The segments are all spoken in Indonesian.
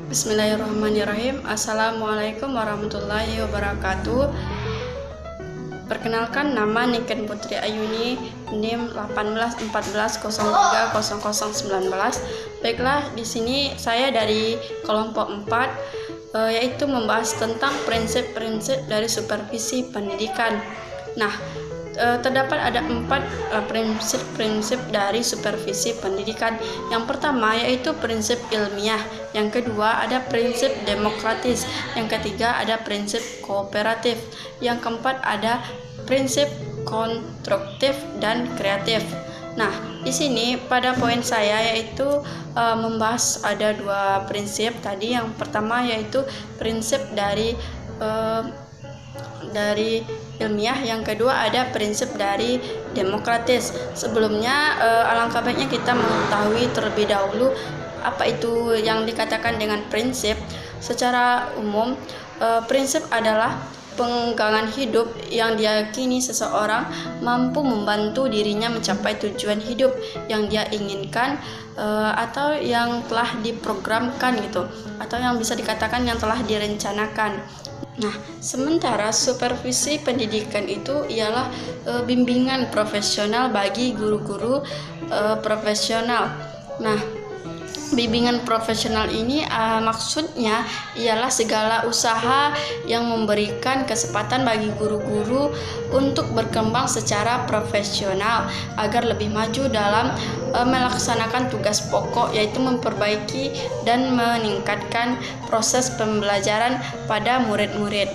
Bismillahirrahmanirrahim. Assalamualaikum warahmatullahi wabarakatuh. Perkenalkan, nama Niken Putri Ayuni, NIM 1814030019. Baiklah, di sini saya dari kelompok 4 yaitu membahas tentang prinsip-prinsip dari supervisi pendidikan. Nah, terdapat ada 4 prinsip-prinsip dari supervisi pendidikan. Yang pertama yaitu prinsip ilmiah, yang kedua ada prinsip demokratis, yang ketiga ada prinsip kooperatif, yang keempat ada prinsip konstruktif dan kreatif. Nah, di sini pada poin saya yaitu membahas ada 2 prinsip tadi. Yang pertama yaitu prinsip dari ilmiah, yang kedua ada prinsip dari demokratis. Sebelumnya alangkah baiknya kita mengetahui terlebih dahulu apa itu yang dikatakan dengan prinsip. Secara umum, prinsip adalah pegangan hidup yang diyakini seseorang mampu membantu dirinya mencapai tujuan hidup yang dia inginkan, atau yang telah diprogramkan gitu, atau yang bisa dikatakan yang telah direncanakan. Nah, sementara supervisi pendidikan itu ialah bimbingan profesional bagi guru-guru profesional. Nah, bimbingan profesional ini maksudnya ialah segala usaha yang memberikan kesempatan bagi guru-guru untuk berkembang secara profesional agar lebih maju dalam melaksanakan tugas pokok, yaitu memperbaiki dan meningkatkan proses pembelajaran pada murid-murid.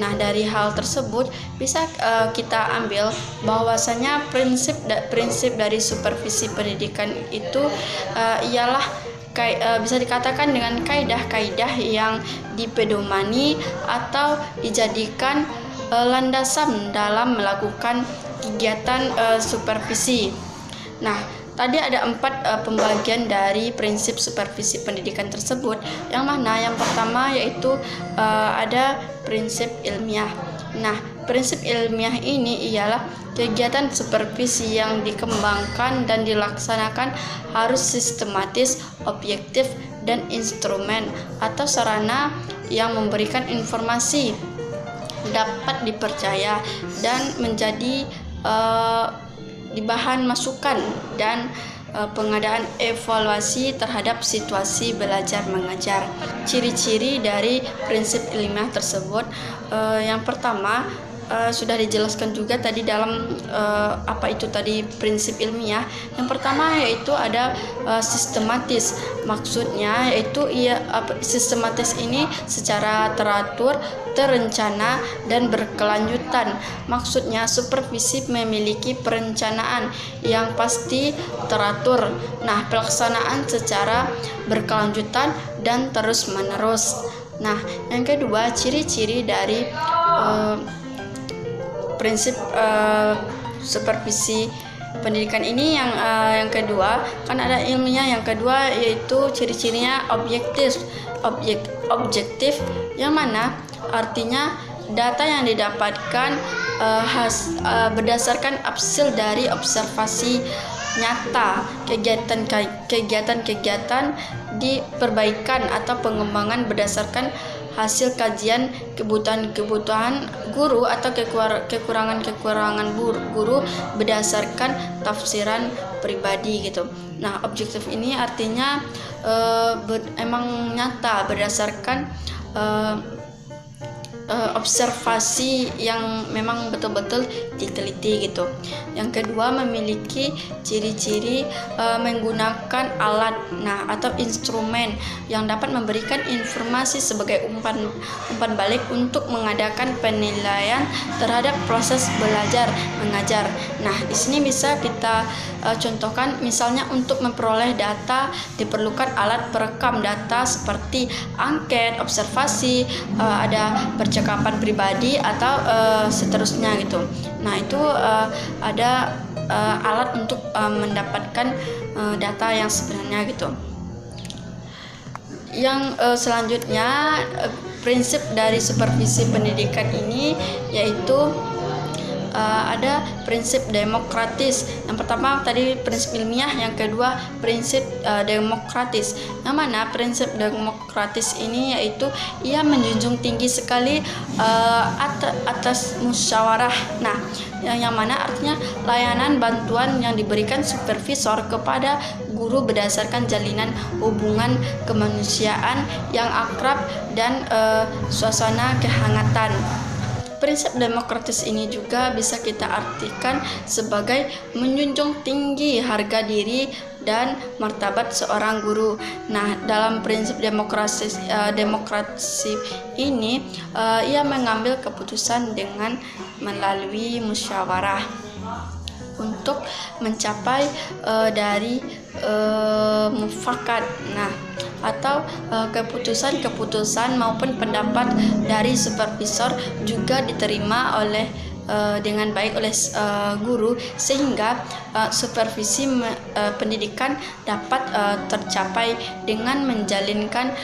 Nah, dari hal tersebut bisa kita ambil bahwasanya prinsip dari supervisi pendidikan itu ialah bisa dikatakan dengan kaidah-kaidah yang dipedomani atau dijadikan landasan dalam melakukan kegiatan supervisi. Nah, tadi ada 4 pembagian dari prinsip supervisi pendidikan tersebut, yang mana yang pertama yaitu ada prinsip ilmiah. Nah, prinsip ilmiah ini ialah kegiatan supervisi yang dikembangkan dan dilaksanakan harus sistematis, objektif, dan instrumen atau sarana yang memberikan informasi dapat dipercaya dan menjadi di bahan masukan dan pengadaan evaluasi terhadap situasi belajar mengajar. Ciri-ciri dari prinsip ilmiah tersebut, yang pertama sudah dijelaskan juga tadi dalam apa itu tadi prinsip ilmiah. Yang pertama yaitu ada sistematis. Maksudnya yaitu sistematis ini secara teratur, terencana, dan berkelanjutan. Maksudnya supervisi memiliki perencanaan yang pasti, teratur. Nah, pelaksanaan secara berkelanjutan dan terus-menerus. Nah, yang kedua, ciri-ciri dari prinsip supervisi pendidikan ini yang kedua kan ada ilmiah. Yang kedua yaitu ciri-cirinya objektif, yang mana artinya data yang didapatkan berdasarkan hasil dari observasi nyata, kegiatan di perbaikan atau pengembangan berdasarkan hasil kajian kebutuhan guru atau kekurangan guru berdasarkan tafsiran pribadi gitu. Nah, objektif ini artinya emang nyata berdasarkan observasi yang memang betul-betul diteliti gitu. Yang kedua, memiliki ciri-ciri menggunakan alat atau instrumen yang dapat memberikan informasi sebagai umpan balik untuk mengadakan penilaian terhadap proses belajar mengajar. Nah, di sini bisa kita contohkan, misalnya untuk memperoleh data diperlukan alat perekam data seperti angket, observasi, ada percakapan pribadi atau seterusnya gitu. Nah, itu ada alat untuk mendapatkan data yang sebenarnya gitu. Yang selanjutnya prinsip dari supervisi pendidikan ini yaitu ada prinsip demokratis. Yang pertama tadi prinsip ilmiah, yang kedua prinsip demokratis. Yang mana prinsip demokratis ini yaitu ia menjunjung tinggi sekali atas musyawarah. Nah, yang mana artinya layanan bantuan yang diberikan supervisor kepada guru berdasarkan jalinan hubungan kemanusiaan yang akrab dan suasana kehangatan. Prinsip demokratis ini juga bisa kita artikan sebagai menjunjung tinggi harga diri dan martabat seorang guru. Nah, dalam prinsip demokrasi ini ia mengambil keputusan dengan melalui musyawarah untuk mencapai dari mufakat. Nah, atau keputusan maupun pendapat dari supervisor juga diterima oleh dengan baik oleh guru, sehingga supervisi pendidikan dapat tercapai dengan menjalinkan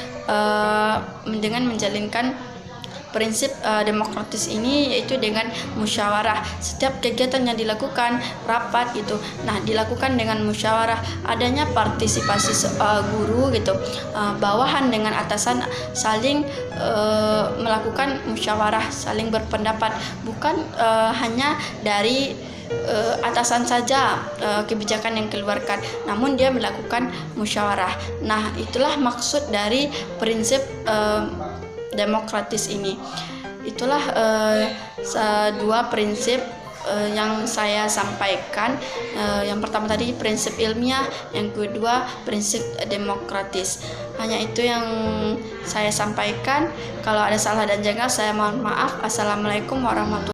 prinsip demokratis ini, yaitu dengan musyawarah. Setiap kegiatan yang dilakukan rapat gitu, nah dilakukan dengan musyawarah, adanya partisipasi guru gitu, bawahan dengan atasan saling melakukan musyawarah, saling berpendapat, bukan hanya dari atasan saja kebijakan yang keluarkan, namun dia melakukan musyawarah. Nah, itulah maksud dari prinsip demokratis ini. Itulah dua prinsip yang saya sampaikan. Yang pertama tadi prinsip ilmiah, yang kedua prinsip demokratis. Hanya itu yang saya sampaikan. Kalau ada salah dan janggal, saya mohon maaf. Assalamualaikum warahmatullahi wabarakatuh.